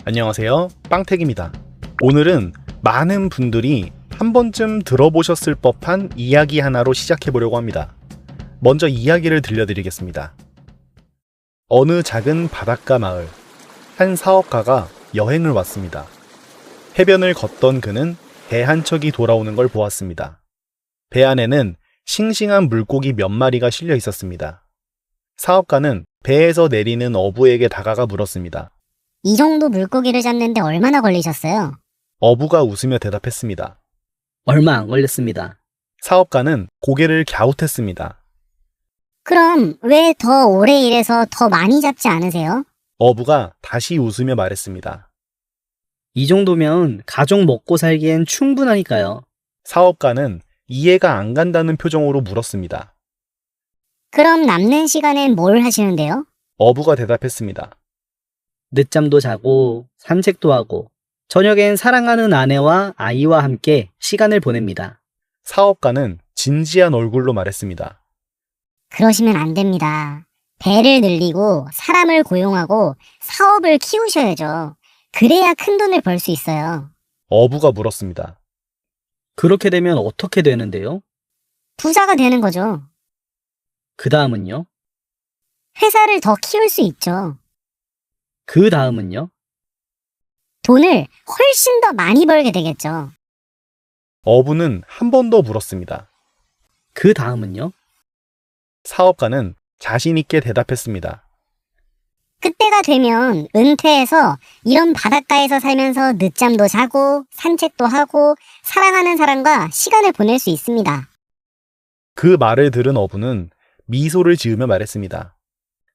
안녕하세요, 빵택입니다. 오늘은 많은 분들이 한 번쯤 들어보셨을 법한 이야기 하나로 시작해보려고 합니다. 먼저 이야기를 들려드리겠습니다. 어느 작은 바닷가 마을, 한 사업가가 여행을 왔습니다. 해변을 걷던 그는 배 한 척이 돌아오는 걸 보았습니다. 배 안에는 싱싱한 물고기 몇 마리가 실려 있었습니다. 사업가는 배에서 내리는 어부에게 다가가 물었습니다. 이 정도 물고기를 잡는데 얼마나 걸리셨어요? 어부가 웃으며 대답했습니다. 얼마 안 걸렸습니다. 사업가는 고개를 갸웃했습니다. 그럼 왜 더 오래 일해서 더 많이 잡지 않으세요? 어부가 다시 웃으며 말했습니다. 이 정도면 가족 먹고 살기엔 충분하니까요. 사업가는 이해가 안 간다는 표정으로 물었습니다. 그럼 남는 시간엔 뭘 하시는데요? 어부가 대답했습니다. 늦잠도 자고 산책도 하고 저녁엔 사랑하는 아내와 아이와 함께 시간을 보냅니다. 사업가는 진지한 얼굴로 말했습니다. 그러시면 안 됩니다. 배를 늘리고 사람을 고용하고 사업을 키우셔야죠. 그래야 큰 돈을 벌 수 있어요. 어부가 물었습니다. 그렇게 되면 어떻게 되는데요? 부자가 되는 거죠. 그 다음은요? 회사를 더 키울 수 있죠. 그 다음은요? 돈을 훨씬 더 많이 벌게 되겠죠. 어부는 한 번 더 물었습니다. 그 다음은요? 사업가는 자신 있게 대답했습니다. 그때가 되면 은퇴해서 이런 바닷가에서 살면서 늦잠도 자고 산책도 하고 사랑하는 사람과 시간을 보낼 수 있습니다. 그 말을 들은 어부는 미소를 지으며 말했습니다.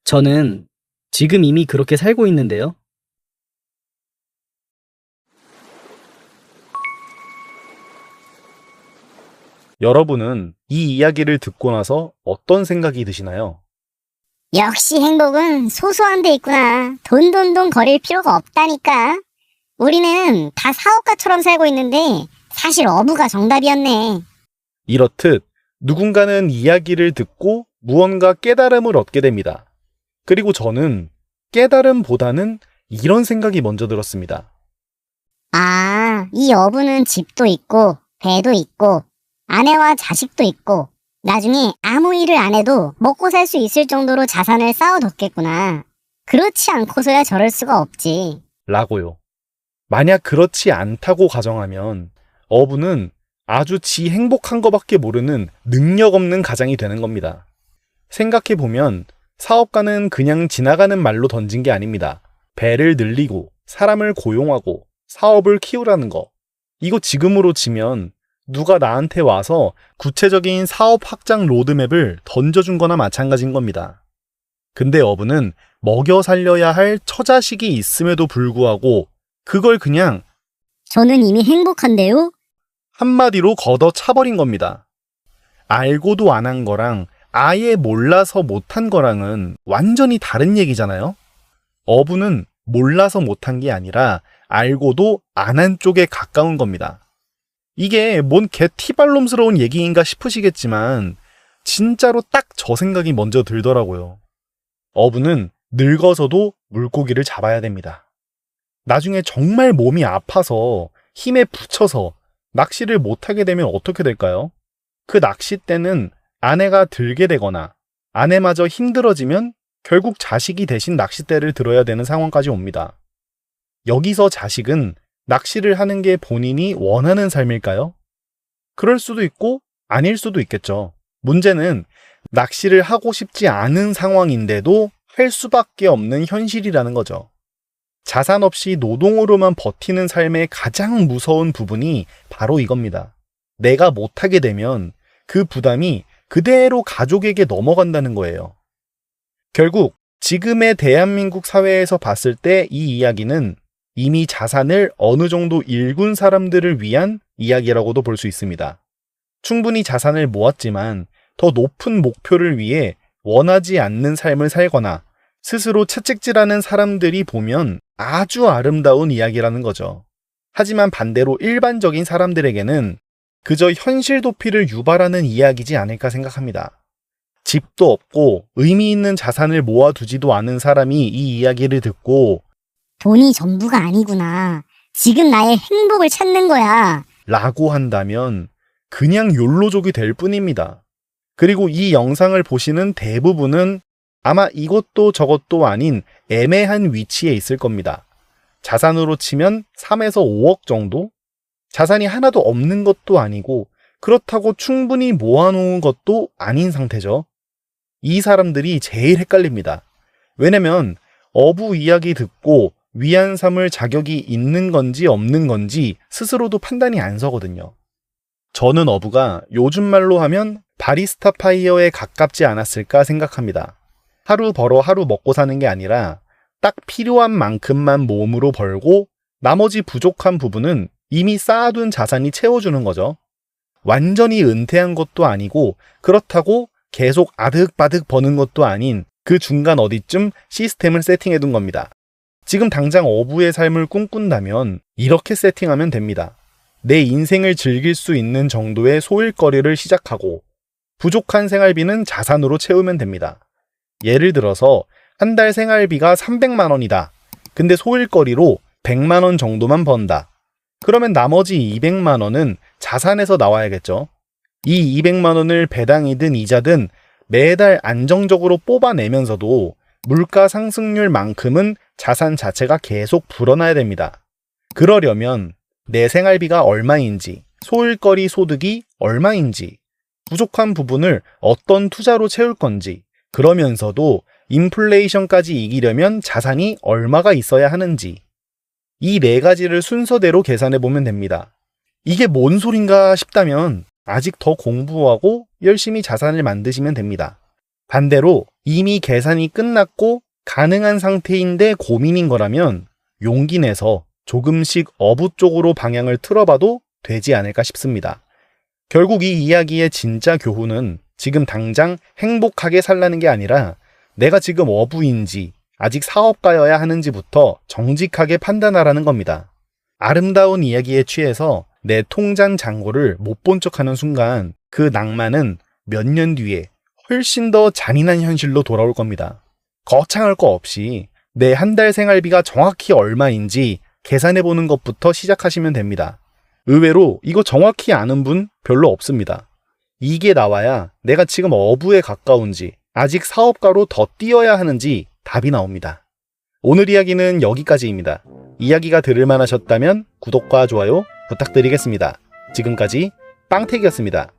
저는 지금 이미 그렇게 살고 있는데요. 여러분은 이 이야기를 듣고 나서 어떤 생각이 드시나요? 역시 행복은 소소한 데 있구나. 돈 거릴 필요가 없다니까. 우리는 다 사업가처럼 살고 있는데 사실 어부가 정답이었네. 이렇듯 누군가는 이야기를 듣고 무언가 깨달음을 얻게 됩니다. 그리고 저는 깨달음보다는 이런 생각이 먼저 들었습니다. 아, 이 어부는 집도 있고 배도 있고 아내와 자식도 있고 나중에 아무 일을 안 해도 먹고 살 수 있을 정도로 자산을 쌓아뒀겠구나. 그렇지 않고서야 저럴 수가 없지. 라고요. 만약 그렇지 않다고 가정하면 어부는 아주 지 행복한 것밖에 모르는 능력 없는 가장이 되는 겁니다. 생각해보면 사업가는 그냥 지나가는 말로 던진 게 아닙니다. 배를 늘리고 사람을 고용하고 사업을 키우라는 거. 이거 지금으로 치면 누가 나한테 와서 구체적인 사업 확장 로드맵을 던져준 거나 마찬가지인 겁니다. 근데 어부는 먹여 살려야 할 처자식이 있음에도 불구하고 그걸 그냥 저는 이미 행복한데요? 한마디로 걷어 차버린 겁니다. 알고도 안 한 거랑 아예 몰라서 못한 거랑은 완전히 다른 얘기잖아요? 어부는 몰라서 못한 게 아니라 알고도 안 한 쪽에 가까운 겁니다. 이게 뭔 개 티발롬스러운 얘기인가 싶으시겠지만 진짜로 딱 저 생각이 먼저 들더라고요. 어부는 늙어서도 물고기를 잡아야 됩니다. 나중에 정말 몸이 아파서 힘에 부쳐서 낚시를 못하게 되면 어떻게 될까요? 그 낚싯대는 아내가 들게 되거나 아내마저 힘들어지면 결국 자식이 대신 낚싯대를 들어야 되는 상황까지 옵니다. 여기서 자식은 낚시를 하는 게 본인이 원하는 삶일까요? 그럴 수도 있고 아닐 수도 있겠죠. 문제는 낚시를 하고 싶지 않은 상황인데도 할 수밖에 없는 현실이라는 거죠. 자산 없이 노동으로만 버티는 삶의 가장 무서운 부분이 바로 이겁니다. 내가 못하게 되면 그 부담이 그대로 가족에게 넘어간다는 거예요. 결국 지금의 대한민국 사회에서 봤을 때 이 이야기는 이미 자산을 어느 정도 일군 사람들을 위한 이야기라고도 볼 수 있습니다. 충분히 자산을 모았지만 더 높은 목표를 위해 원하지 않는 삶을 살거나 스스로 채찍질하는 사람들이 보면 아주 아름다운 이야기라는 거죠. 하지만 반대로 일반적인 사람들에게는 그저 현실 도피를 유발하는 이야기지 않을까 생각합니다. 집도 없고 의미 있는 자산을 모아두지도 않은 사람이 이 이야기를 듣고 돈이 전부가 아니구나. 지금 나의 행복을 찾는 거야. 라고 한다면 그냥 욜로족이 될 뿐입니다. 그리고 이 영상을 보시는 대부분은 아마 이것도 저것도 아닌 애매한 위치에 있을 겁니다. 자산으로 치면 3에서 5억 정도? 자산이 하나도 없는 것도 아니고 그렇다고 충분히 모아놓은 것도 아닌 상태죠. 이 사람들이 제일 헷갈립니다. 왜냐면 어부 이야기 듣고 위안 삼을 자격이 있는 건지 없는 건지 스스로도 판단이 안 서거든요. 저는 어부가 요즘 말로 하면 바리스타 파이어에 가깝지 않았을까 생각합니다. 하루 벌어 하루 먹고 사는 게 아니라 딱 필요한 만큼만 몸으로 벌고 나머지 부족한 부분은 이미 쌓아둔 자산이 채워주는 거죠. 완전히 은퇴한 것도 아니고 그렇다고 계속 아득바득 버는 것도 아닌 그 중간 어디쯤 시스템을 세팅해둔 겁니다. 지금 당장 어부의 삶을 꿈꾼다면 이렇게 세팅하면 됩니다. 내 인생을 즐길 수 있는 정도의 소일거리를 시작하고 부족한 생활비는 자산으로 채우면 됩니다. 예를 들어서 한 달 생활비가 300만 원이다. 근데 소일거리로 100만 원 정도만 번다. 그러면 나머지 200만 원은 자산에서 나와야겠죠. 이 200만 원을 배당이든 이자든 매달 안정적으로 뽑아내면서도 물가 상승률만큼은 자산 자체가 계속 불어나야 됩니다. 그러려면 내 생활비가 얼마인지, 소일거리 소득이 얼마인지, 부족한 부분을 어떤 투자로 채울 건지, 그러면서도 인플레이션까지 이기려면 자산이 얼마가 있어야 하는지, 이 네 가지를 순서대로 계산해 보면 됩니다. 이게 뭔 소린가 싶다면 아직 더 공부하고 열심히 자산을 만드시면 됩니다. 반대로 이미 계산이 끝났고 가능한 상태인데 고민인 거라면 용기 내서 조금씩 어부 쪽으로 방향을 틀어봐도 되지 않을까 싶습니다. 결국 이 이야기의 진짜 교훈은 지금 당장 행복하게 살라는 게 아니라 내가 지금 어부인지 아직 사업가여야 하는지부터 정직하게 판단하라는 겁니다. 아름다운 이야기에 취해서 내 통장 잔고를 못 본 척하는 순간 그 낭만은 몇 년 뒤에 훨씬 더 잔인한 현실로 돌아올 겁니다. 거창할 거 없이 내 한 달 생활비가 정확히 얼마인지 계산해보는 것부터 시작하시면 됩니다. 의외로 이거 정확히 아는 분 별로 없습니다. 이게 나와야 내가 지금 어부에 가까운지 아직 사업가로 더 뛰어야 하는지 답이 나옵니다. 오늘 이야기는 여기까지입니다. 이야기가 들을만 하셨다면 구독과 좋아요 부탁드리겠습니다. 지금까지 빵택이었습니다.